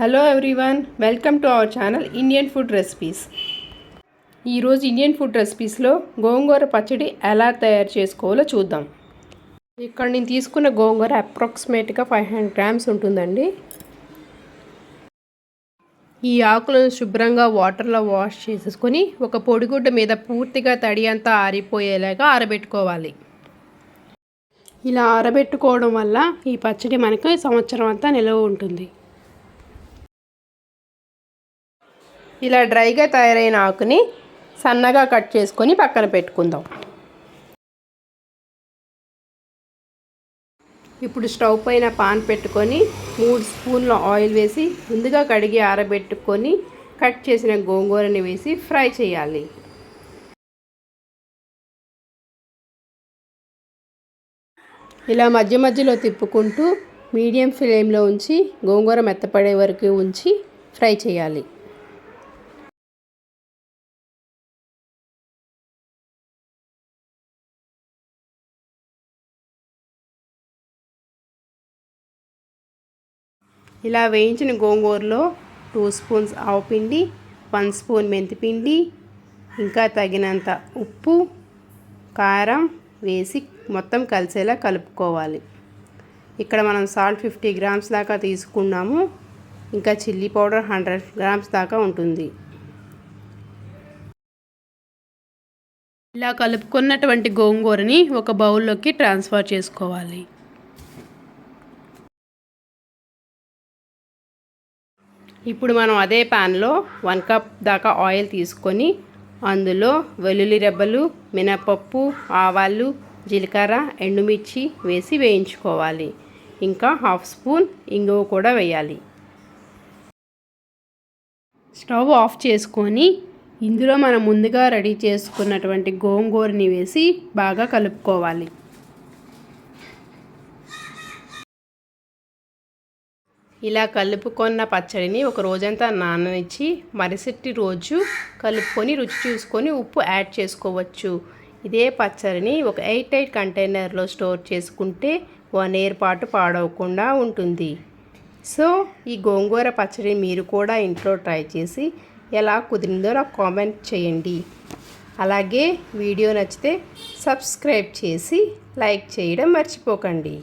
Hello everyone, welcome to our channel Indian food recipes. ఈరోజు Indian food రెసిపీస్లో గోంగూర పచ్చడి ఎలా తయారు చేసుకోవాలో చూద్దాం. ఇక్కడ నేను తీసుకున్న గోంగూర అప్రాక్సిమేట్గా 500 గ్రామ్స్ ఉంటుందండి. ఈ ఆకులను శుభ్రంగా వాటర్లో వాష్ చేసేసుకొని ఒక పొడిగుడ్డ మీద పూర్తిగా తడి అంతా ఆరిపోయేలాగా ఆరబెట్టుకోవాలి. ఇలా ఆరబెట్టుకోవడం వల్ల ఈ పచ్చడి మనకు సంవత్సరం అంతా నిల్వ ఉంటుంది. ఇలా డ్రైగా తయారైన ఆకుని సన్నగా కట్ చేసుకొని పక్కన పెట్టుకుందాం. ఇప్పుడు స్టవ్ పైన పాన్ పెట్టుకొని 3 స్పూన్ల ఆయిల్ వేసి ముందుగా కడిగి ఆరబెట్టుకొని కట్ చేసిన గోంగూరని వేసి ఫ్రై చేయాలి. ఇలా మధ్య మధ్యలో తిప్పుకుంటూ మీడియం ఫ్లేమ్లో ఉంచి గోంగూర మెత్తపడే వరకు ఉంచి ఫ్రై చేయాలి. ఇలా వేయించిన గోంగూరలో 2 స్పూన్స్ ఆవపిండి, 1 స్పూన్ మెంతిపిండి, ఇంకా తగినంత ఉప్పు, కారం వేసి మొత్తం కలిసేలా కలుపుకోవాలి. ఇక్కడ మనం సాల్ట్ 50 గ్రామ్స్ దాకా తీసుకున్నాము. ఇంకా చిల్లీ పౌడర్ 100 గ్రామ్స్ దాకా ఉంటుంది. ఇలా కలుపుకున్నటువంటి గోంగూరని ఒక బౌల్లోకి ట్రాన్స్ఫర్ చేసుకోవాలి. ఇప్పుడు మనం అదే ప్యాన్లో 1 కప్ దాకా ఆయిల్ తీసుకొని అందులో వెల్లుల్లి రెబ్బలు, మినపప్పు, ఆవాలు, జీలకర్ర, ఎండుమిర్చి వేసి వేయించుకోవాలి. ఇంకా 1/2 స్పూన్ ఇంగువ కూడా వేయాలి. స్టవ్ ఆఫ్ చేసుకొని ఇందులో మనం ముందుగా రెడీ చేసుకున్నటువంటి గోంగూరని వేసి బాగా కలుపుకోవాలి. ఇలా కలుపుకున్న పచ్చడిని ఒక రోజంతా నాననిచ్చి మరుసటి రోజు కలుపుకొని రుచి చూసుకొని ఉప్పు యాడ్ చేసుకోవచ్చు. ఇదే పచ్చడిని ఒక ఎయిర్ టైట్ కంటైనర్లో స్టోర్ చేసుకుంటే 1 ఇయర్ పాటు పాడవకుండా ఉంటుంది. సో ఈ గోంగూర పచ్చడి మీరు కూడా ఇంట్లో ట్రై చేసి ఎలా కుదిరిందో నాకు కామెంట్ చేయండి. అలాగే వీడియో నచ్చితే సబ్స్క్రైబ్ చేసి లైక్ చేయడం మర్చిపోకండి.